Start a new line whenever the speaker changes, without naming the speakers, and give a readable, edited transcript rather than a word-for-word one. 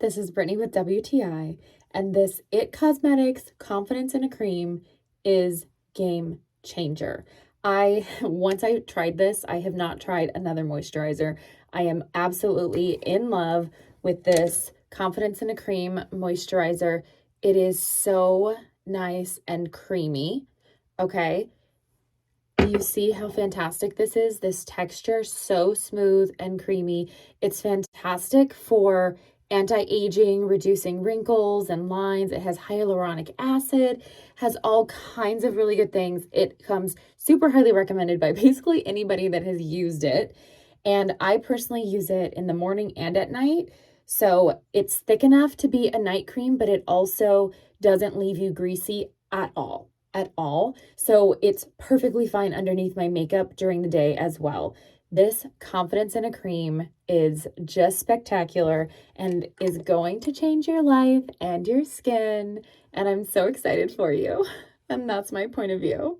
This is Brittany with WTI, and this It Cosmetics Confidence in a Cream is game changer. Once I tried this, I have not tried another moisturizer. I am absolutely in love with this Confidence in a Cream moisturizer. It is so nice and creamy, okay? You see how fantastic this is? This texture, so smooth and creamy. It's fantastic for anti-aging, reducing wrinkles and lines. It has hyaluronic acid, has all kinds of really good things. It comes super highly recommended by basically anybody that has used it. And I personally use it in the morning and at night. So it's thick enough to be a night cream, but it also doesn't leave you greasy at all. So it's perfectly fine underneath my makeup during the day as well. This Confidence in a Cream is just spectacular and is going to change your life and your skin. And I'm so excited for you. And that's my point of view.